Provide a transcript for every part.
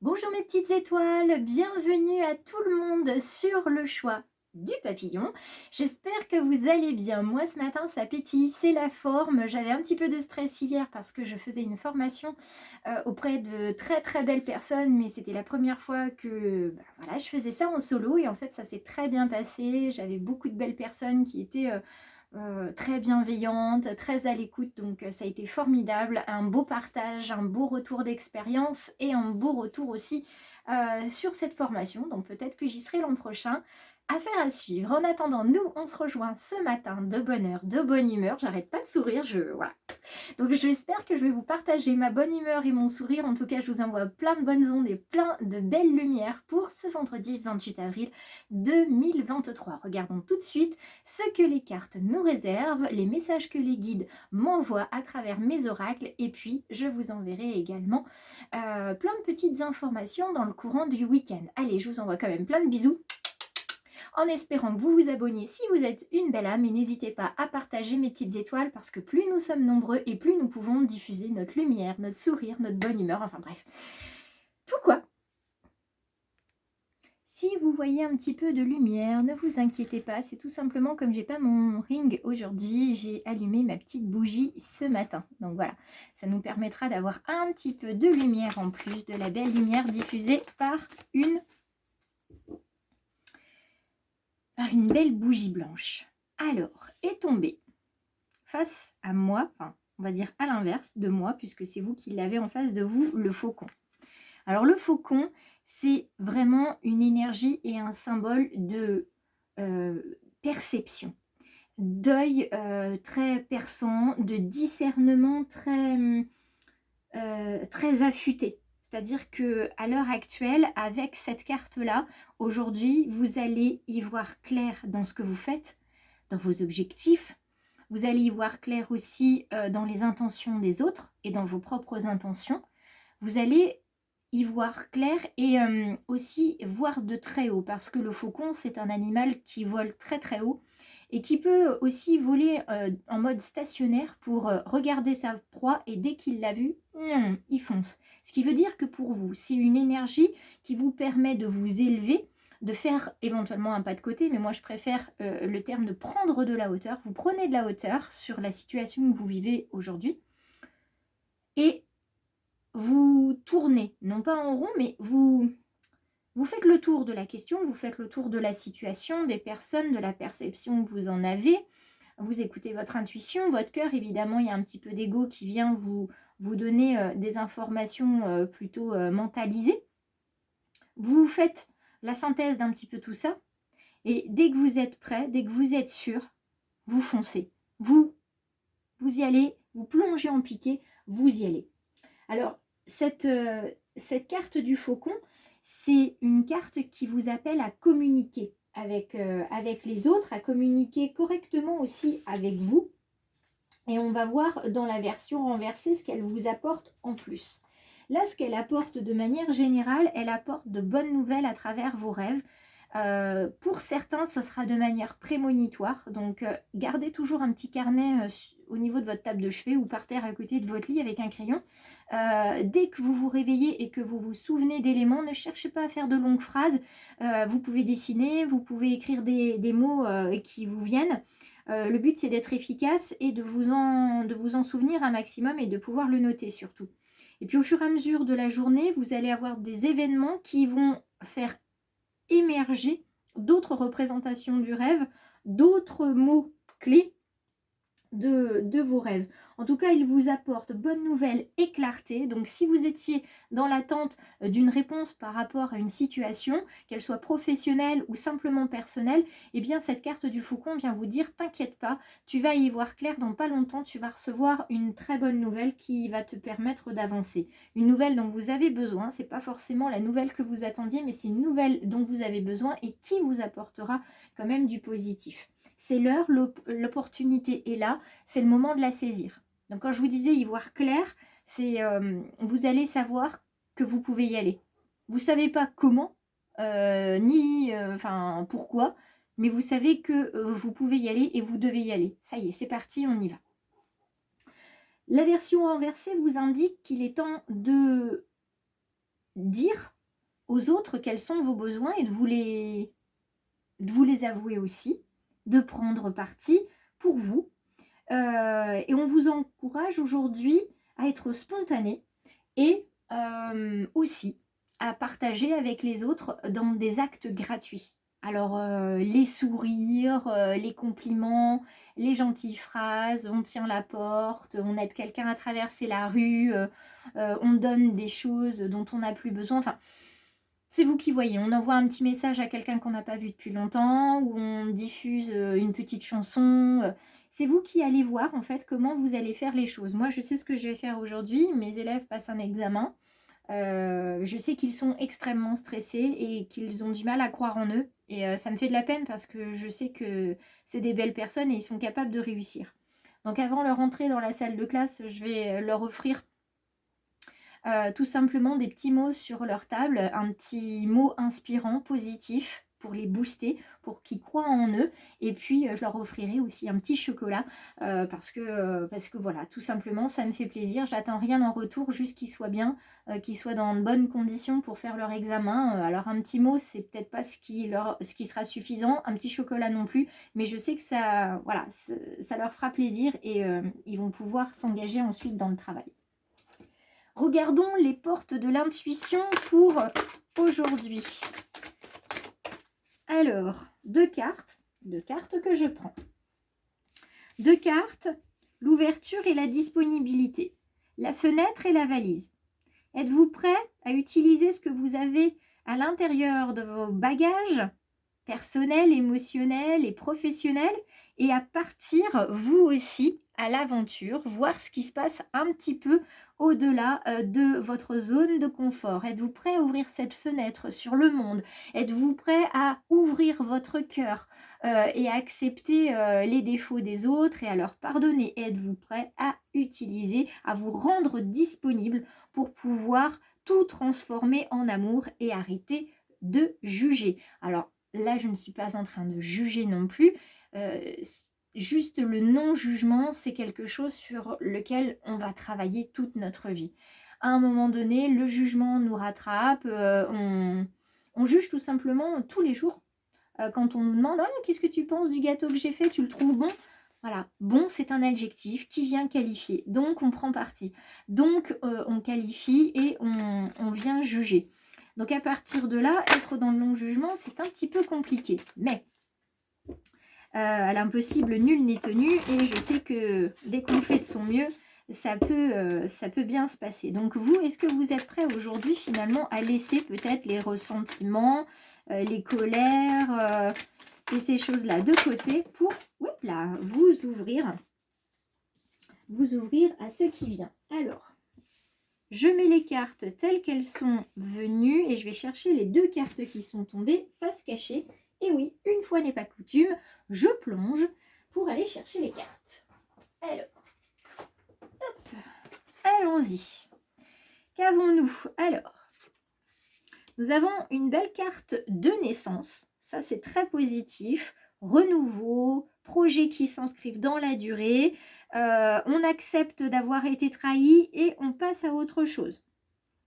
Bonjour mes petites étoiles, bienvenue à tout le monde sur le choix du papillon. J'espère que vous allez bien. Moi ce matin ça pétille, c'est la forme. J'avais un petit peu de stress hier parce que je faisais une formation auprès de très très belles personnes, mais c'était la première fois que voilà, je faisais ça en solo et en fait ça s'est très bien passé. J'avais beaucoup de belles personnes qui étaient très bienveillante, très à l'écoute, donc ça a été formidable, un beau partage, un beau retour d'expérience et un beau retour aussi sur cette formation, donc peut-être que j'y serai l'an prochain. Affaire à suivre. En attendant, nous, on se rejoint ce matin de bonne heure, de bonne humeur. J'arrête pas de sourire, voilà. Donc j'espère que je vais vous partager ma bonne humeur et mon sourire. En tout cas, je vous envoie plein de bonnes ondes et plein de belles lumières pour ce vendredi 28 avril 2023. Regardons tout de suite ce que les cartes nous réservent, les messages que les guides m'envoient à travers mes oracles, et puis je vous enverrai également plein de petites informations dans le courant du week-end. Allez, je vous envoie quand même plein de bisous en espérant que vous vous abonniez si vous êtes une belle âme, et n'hésitez pas à partager mes petites étoiles parce que plus nous sommes nombreux et plus nous pouvons diffuser notre lumière, notre sourire, notre bonne humeur, enfin bref. Pourquoi ? Si vous voyez un petit peu de lumière, ne vous inquiétez pas, c'est tout simplement comme j'ai pas mon ring aujourd'hui, j'ai allumé ma petite bougie ce matin. Donc voilà, ça nous permettra d'avoir un petit peu de lumière en plus de la belle lumière diffusée par une belle bougie blanche. Alors, est tombé face à moi, enfin on va dire à l'inverse de moi, puisque c'est vous qui l'avez en face de vous, le faucon. Alors le faucon, c'est vraiment une énergie et un symbole de perception, d'œil très perçant, de discernement très affûté. C'est-à-dire que à l'heure actuelle, avec cette carte-là, aujourd'hui, vous allez y voir clair dans ce que vous faites, dans vos objectifs. Vous allez y voir clair aussi dans les intentions des autres et dans vos propres intentions. Vous allez y voir clair et aussi voir de très haut, parce que le faucon, c'est un animal qui vole très très haut et qui peut aussi voler en mode stationnaire pour regarder sa proie, et dès qu'il l'a vue, il fonce. Ce qui veut dire que pour vous, c'est une énergie qui vous permet de vous élever, de faire éventuellement un pas de côté, mais moi je préfère le terme de prendre de la hauteur. Vous prenez de la hauteur sur la situation que vous vivez aujourd'hui et vous tournez, non pas en rond, mais vous faites le tour de la question, vous faites le tour de la situation, des personnes, de la perception que vous en avez. Vous écoutez votre intuition, votre cœur. Évidemment, il y a un petit peu d'ego qui vient vous donner des informations plutôt mentalisées. Vous faites la synthèse d'un petit peu tout ça. Et dès que vous êtes prêt, dès que vous êtes sûr, vous foncez. Vous y allez, vous plongez en piqué, vous y allez. Alors, cette carte du faucon, c'est une carte qui vous appelle à communiquer avec les autres, à communiquer correctement aussi avec vous. Et on va voir dans la version renversée ce qu'elle vous apporte en plus. Là, ce qu'elle apporte de manière générale, elle apporte de bonnes nouvelles à travers vos rêves. Pour certains, ça sera de manière prémonitoire. Donc, gardez toujours un petit carnet au niveau de votre table de chevet ou par terre à côté de votre lit avec un crayon. Dès que vous vous réveillez et que vous vous souvenez d'éléments, ne cherchez pas à faire de longues phrases. Vous pouvez dessiner, vous pouvez écrire des mots qui vous viennent. Le but, c'est d'être efficace et de vous en souvenir un maximum et de pouvoir le noter surtout. Et puis au fur et à mesure de la journée, vous allez avoir des événements qui vont faire émerger d'autres représentations du rêve, d'autres mots clés de vos rêves. En tout cas, il vous apporte bonne nouvelle et clarté. Donc si vous étiez dans l'attente d'une réponse par rapport à une situation, qu'elle soit professionnelle ou simplement personnelle, eh bien cette carte du faucon vient vous dire t'inquiète pas, tu vas y voir clair dans pas longtemps, tu vas recevoir une très bonne nouvelle qui va te permettre d'avancer. Une nouvelle dont vous avez besoin, c'est pas forcément la nouvelle que vous attendiez, mais c'est une nouvelle dont vous avez besoin et qui vous apportera quand même du positif. C'est l'heure, l'opportunité est là, c'est le moment de la saisir. Donc quand je vous disais y voir clair, c'est vous allez savoir que vous pouvez y aller. Vous ne savez pas comment, ni pourquoi, mais vous savez que vous pouvez y aller et vous devez y aller. Ça y est, c'est parti, on y va. La version renversée vous indique qu'il est temps dire aux autres quels sont vos besoins et de vous les avouer aussi, de prendre parti pour vous. Et on vous encourage aujourd'hui à être spontané et aussi à partager avec les autres dans des actes gratuits. Alors, les sourires, les compliments, les gentilles phrases, on tient la porte, on aide quelqu'un à traverser la rue, on donne des choses dont on n'a plus besoin. Enfin, c'est vous qui voyez. On envoie un petit message à quelqu'un qu'on n'a pas vu depuis longtemps, ou on diffuse une petite chanson. C'est vous qui allez voir en fait comment vous allez faire les choses. Moi, je sais ce que je vais faire aujourd'hui. Mes élèves passent un examen. Je sais qu'ils sont extrêmement stressés et qu'ils ont du mal à croire en eux. Et ça me fait de la peine parce que je sais que c'est des belles personnes et ils sont capables de réussir. Donc avant leur entrée dans la salle de classe, je vais leur offrir tout simplement des petits mots sur leur table, un petit mot inspirant, positif, pour les booster, pour qu'ils croient en eux. Et puis, je leur offrirai aussi un petit chocolat, parce que voilà, tout simplement, ça me fait plaisir. J'attends rien en retour, juste qu'ils soient bien, qu'ils soient dans de bonnes conditions pour faire leur examen. Alors, un petit mot, c'est peut-être pas ce qui sera suffisant, un petit chocolat non plus, mais je sais que ça, voilà, ça leur fera plaisir et ils vont pouvoir s'engager ensuite dans le travail. Regardons les portes de l'intuition pour aujourd'hui. Alors, deux cartes que je prends. Deux cartes, l'ouverture et la disponibilité, la fenêtre et la valise. Êtes-vous prêt à utiliser ce que vous avez à l'intérieur de vos bagages personnels, émotionnels et professionnels et à partir, vous aussi, à l'aventure, voir ce qui se passe un petit peu au-delà de votre zone de confort? Êtes-vous prêt à ouvrir cette fenêtre sur le monde? Êtes-vous prêt à ouvrir votre cœur et à accepter les défauts des autres et à leur pardonner? Êtes-vous prêt à utiliser, à vous rendre disponible pour pouvoir tout transformer en amour et arrêter de juger? Alors là, je ne suis pas en train de juger non plus. Juste le non-jugement, c'est quelque chose sur lequel on va travailler toute notre vie. À un moment donné, le jugement nous rattrape. On juge tout simplement tous les jours. Quand on nous demande « Oh, qu'est-ce que tu penses du gâteau que j'ai fait? Tu le trouves bon ?» Voilà, bon, c'est un adjectif qui vient qualifier. Donc, on prend parti. Donc, on qualifie et on vient juger. Donc, à partir de là, être dans le non-jugement, c'est un petit peu compliqué. Mais à l'impossible, nul n'est tenu. Et je sais que dès qu'on fait de son mieux, ça peut bien se passer. Donc, vous, est-ce que vous êtes prêt aujourd'hui, finalement, à laisser peut-être les ressentiments, les colères et ces choses-là de côté pour vous ouvrir à ce qui vient? Alors, je mets les cartes telles qu'elles sont venues et je vais chercher les deux cartes qui sont tombées face cachée. Et oui, une fois n'est pas coutume, je plonge pour aller chercher les cartes. Alors, hop, allons-y. Qu'avons-nous? Alors, nous avons une belle carte de naissance. Ça, c'est très positif. Renouveau, projets qui s'inscrivent dans la durée. On accepte d'avoir été trahi et on passe à autre chose.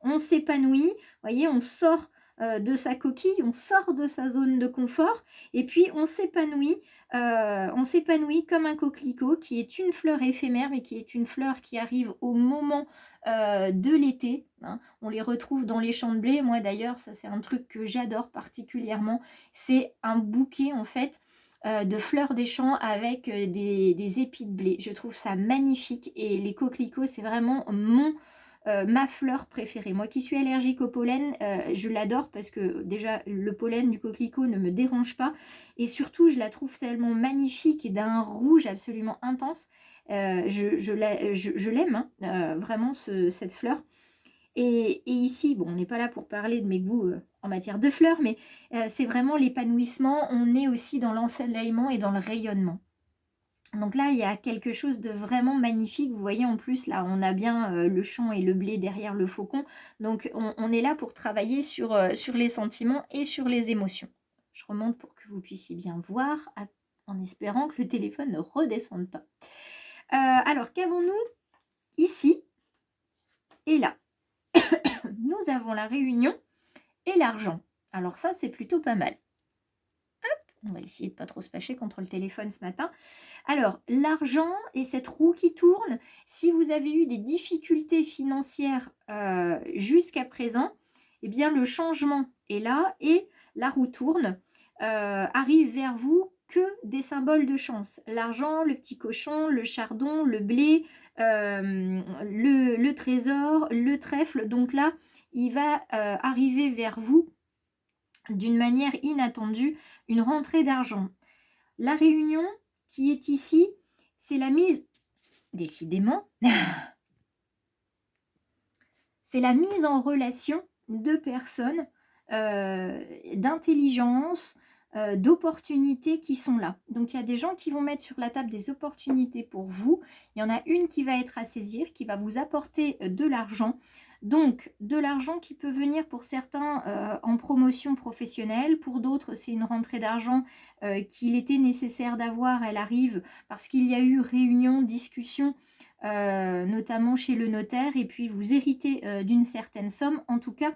On s'épanouit, voyez, on sort de sa coquille, on sort de sa zone de confort et puis on s'épanouit comme un coquelicot qui est une fleur éphémère mais qui est une fleur qui arrive au moment de l'été. Hein. On les retrouve dans les champs de blé. Moi d'ailleurs, ça c'est un truc que j'adore particulièrement. C'est un bouquet en fait de fleurs des champs avec des épis de blé. Je trouve ça magnifique et les coquelicots, c'est vraiment ma fleur préférée. Moi qui suis allergique au pollen, je l'adore parce que déjà le pollen du coquelicot ne me dérange pas et surtout je la trouve tellement magnifique et d'un rouge absolument intense. Je l'aime, hein, vraiment cette fleur. Et ici, bon, on n'est pas là pour parler de mes goûts en matière de fleurs, mais c'est vraiment l'épanouissement. On est aussi dans l'ensoleillement et dans le rayonnement. Donc là, il y a quelque chose de vraiment magnifique. Vous voyez, en plus, là, on a bien le champ et le blé derrière le faucon. Donc, on est là pour travailler sur les sentiments et sur les émotions. Je remonte pour que vous puissiez bien voir, en espérant que le téléphone ne redescende pas. Alors, qu'avons-nous ici et là? Nous nous avons la réunion et l'argent. Alors ça, c'est plutôt pas mal. On va essayer de ne pas trop se fâcher contre le téléphone ce matin. Alors, l'argent et cette roue qui tourne, si vous avez eu des difficultés financières jusqu'à présent, eh bien le changement est là et la roue tourne, arrive vers vous que des symboles de chance. L'argent, le petit cochon, le chardon, le blé, le trésor, le trèfle. Donc là, il va arriver vers vous d'une manière inattendue, une rentrée d'argent. La réunion qui est ici, c'est la mise, décidément, c'est la mise en relation de personnes, d'intelligence, d'opportunités qui sont là. Donc il y a des gens qui vont mettre sur la table des opportunités pour vous. Il y en a une qui va être à saisir, qui va vous apporter de l'argent. Donc, de l'argent qui peut venir pour certains en promotion professionnelle, pour d'autres, c'est une rentrée d'argent qu'il était nécessaire d'avoir. Elle arrive parce qu'il y a eu réunion, discussion, notamment chez le notaire, et puis vous héritez d'une certaine somme. En tout cas,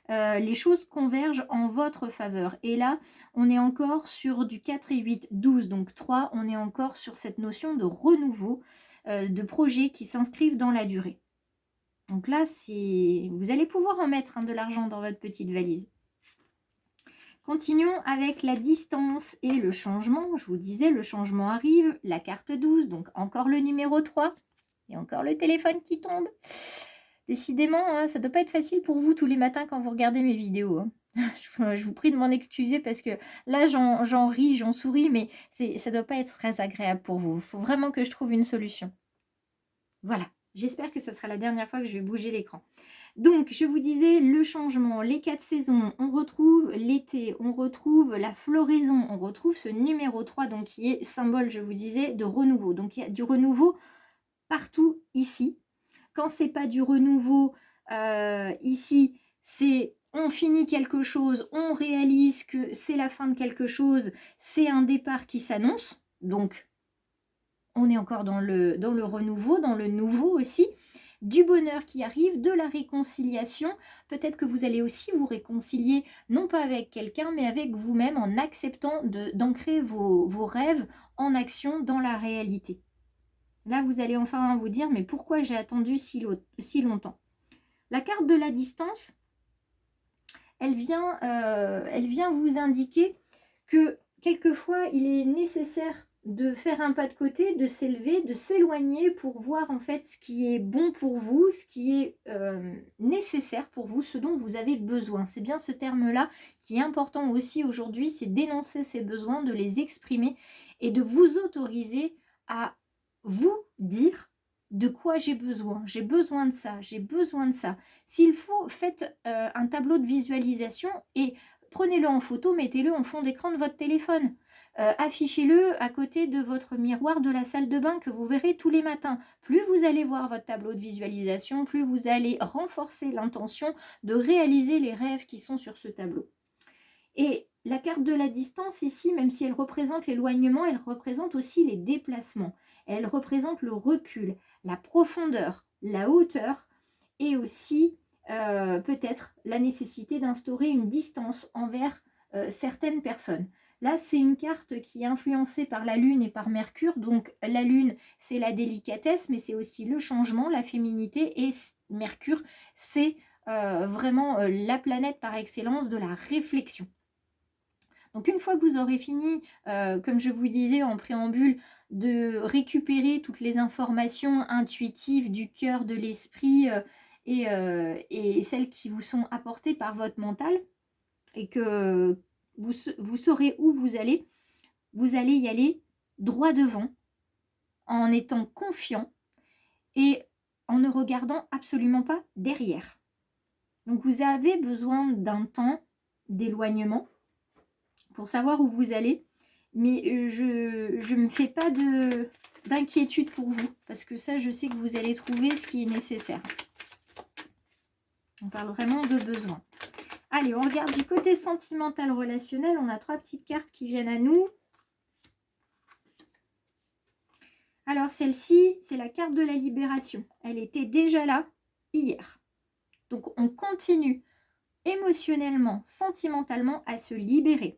les choses convergent en votre faveur. Et là, on est encore sur du 4 et 8, 12, donc 3. On est encore sur cette notion de renouveau, de projets qui s'inscrivent dans la durée. Donc là, vous allez pouvoir en mettre de l'argent dans votre petite valise. Continuons avec la distance et le changement. Je vous disais, le changement arrive, la carte 12, donc encore le numéro 3. Et encore le téléphone qui tombe. Décidément, ça ne doit pas être facile pour vous tous les matins quand vous regardez mes vidéos. Je vous prie de m'en excuser parce que là, j'en ris, j'en souris, mais ça ne doit pas être très agréable pour vous. Il faut vraiment que je trouve une solution. Voilà. J'espère que ce sera la dernière fois que je vais bouger l'écran. Donc, je vous disais, le changement, les 4 saisons, on retrouve l'été, on retrouve la floraison, on retrouve ce numéro 3, donc qui est symbole, je vous disais, de renouveau. Donc, il y a du renouveau partout ici. Quand c'est pas du renouveau ici, c'est on finit quelque chose, on réalise que c'est la fin de quelque chose, c'est un départ qui s'annonce. Donc, on est encore dans le renouveau, dans le nouveau aussi, du bonheur qui arrive, de la réconciliation. Peut-être que vous allez aussi vous réconcilier, non pas avec quelqu'un, mais avec vous-même, en acceptant d'ancrer vos rêves en action dans la réalité. Là, vous allez enfin vous dire, mais pourquoi j'ai attendu si longtemps? La carte de la distance, elle vient vous indiquer que quelquefois, il est nécessaire de faire un pas de côté, de s'élever, de s'éloigner pour voir en fait ce qui est bon pour vous, ce qui est nécessaire pour vous, ce dont vous avez besoin. C'est bien ce terme-là qui est important aussi aujourd'hui, c'est d'énoncer ces besoins, de les exprimer et de vous autoriser à vous dire de quoi j'ai besoin de ça, j'ai besoin de ça. S'il faut, faites un tableau de visualisation et prenez-le en photo, mettez-le en fond d'écran de votre téléphone. Affichez-le à côté de votre miroir de la salle de bain que vous verrez tous les matins. Plus vous allez voir votre tableau de visualisation, plus vous allez renforcer l'intention de réaliser les rêves qui sont sur ce tableau. Et la carte de la distance ici, même si elle représente l'éloignement, elle représente aussi les déplacements. Elle représente le recul, la profondeur, la hauteur et aussi peut-être la nécessité d'instaurer une distance envers certaines personnes. Là, c'est une carte qui est influencée par la Lune et par Mercure. Donc, la Lune, c'est la délicatesse, mais c'est aussi le changement, la féminité. Et Mercure, c'est vraiment la planète par excellence de la réflexion. Donc, une fois que vous aurez fini, comme je vous disais en préambule, de récupérer toutes les informations intuitives du cœur, de l'esprit et celles qui vous sont apportées par votre mental, et que vous saurez où vous allez y aller droit devant, en étant confiant et en ne regardant absolument pas derrière. Donc vous avez besoin d'un temps d'éloignement pour savoir où vous allez, mais je ne me fais pas d'inquiétude pour vous, parce que ça, je sais que vous allez trouver ce qui est nécessaire. On parle vraiment de besoin. Allez, on regarde du côté sentimental relationnel. On a 3 petites cartes qui viennent à nous. Alors, celle-ci, c'est la carte de la libération. Elle était déjà là hier. Donc on continue émotionnellement, sentimentalement à se libérer.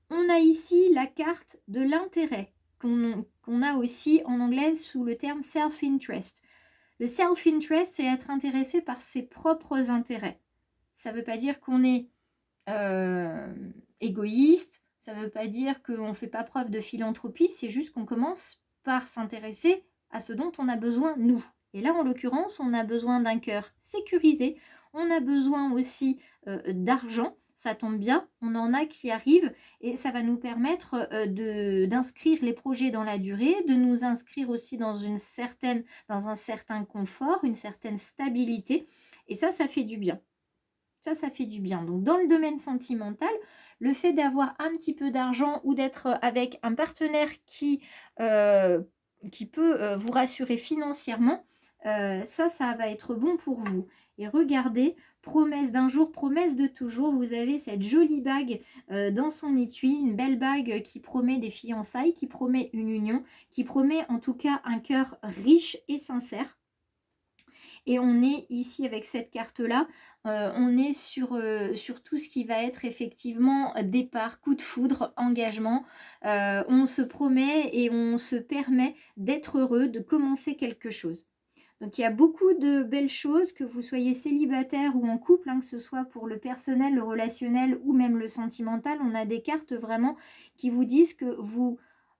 On a ici la carte de l'intérêt qu'on a aussi en anglais sous le terme self-interest. Le self-interest, c'est être intéressé par ses propres intérêts. Ça ne veut pas dire qu'on est égoïste, ça ne veut pas dire qu'on ne fait pas preuve de philanthropie, c'est juste qu'on commence par s'intéresser à ce dont on a besoin, nous. Et là, en l'occurrence, on a besoin d'un cœur sécurisé, on a besoin aussi d'argent, ça tombe bien, on en a qui arrivent et ça va nous permettre d'inscrire les projets dans la durée, de nous inscrire aussi dans un certain confort, une certaine stabilité. Et ça fait du bien. Ça fait du bien. Donc, dans le domaine sentimental, le fait d'avoir un petit peu d'argent ou d'être avec un partenaire qui peut vous rassurer financièrement, ça va être bon pour vous. Et regardez, promesse d'un jour, promesse de toujours, vous avez cette jolie bague dans son étui, une belle bague qui promet des fiançailles, qui promet une union, qui promet en tout cas un cœur riche et sincère. Et on est ici avec cette carte-là, on est sur tout ce qui va être effectivement départ, coup de foudre, engagement. On se promet et on se permet d'être heureux, de commencer quelque chose. Donc il y a beaucoup de belles choses, que vous soyez célibataire ou en couple, que ce soit pour le personnel, le relationnel ou même le sentimental. On a des cartes vraiment qui vous disent que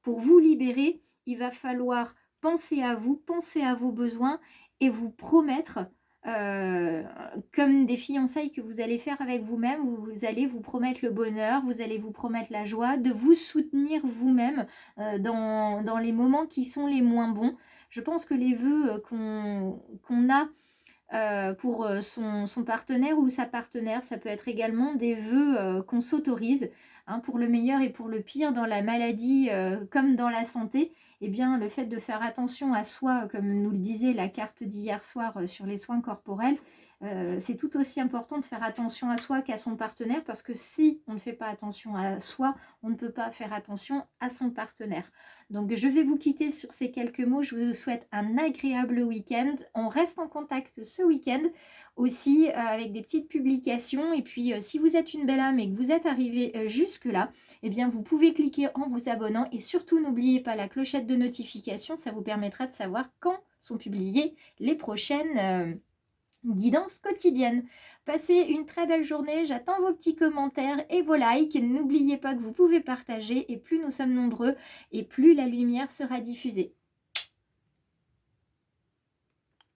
pour vous libérer, il va falloir penser à vous, penser à vos besoins et vous promettre, comme des fiançailles que vous allez faire avec vous-même, vous allez vous promettre le bonheur, vous allez vous promettre la joie, de vous soutenir vous-même dans les moments qui sont les moins bons. Je pense que les vœux qu'on a pour son partenaire ou sa partenaire, ça peut être également des vœux qu'on s'autorise, pour le meilleur et pour le pire, dans la maladie comme dans la santé. Eh bien, le fait de faire attention à soi, comme nous le disait la carte d'hier soir sur les soins corporels, c'est tout aussi important de faire attention à soi qu'à son partenaire, parce que si on ne fait pas attention à soi, on ne peut pas faire attention à son partenaire. Donc je vais vous quitter sur ces quelques mots, je vous souhaite un agréable week-end. On reste en contact ce week-end aussi avec des petites publications, et puis si vous êtes une belle âme et que vous êtes arrivé jusque là, eh bien vous pouvez cliquer en vous abonnant, et surtout n'oubliez pas la clochette de notification, ça vous permettra de savoir quand sont publiées les prochaines guidance quotidienne. Passez une très belle journée, j'attends vos petits commentaires et vos likes. N'oubliez pas que vous pouvez partager, et plus nous sommes nombreux et plus la lumière sera diffusée.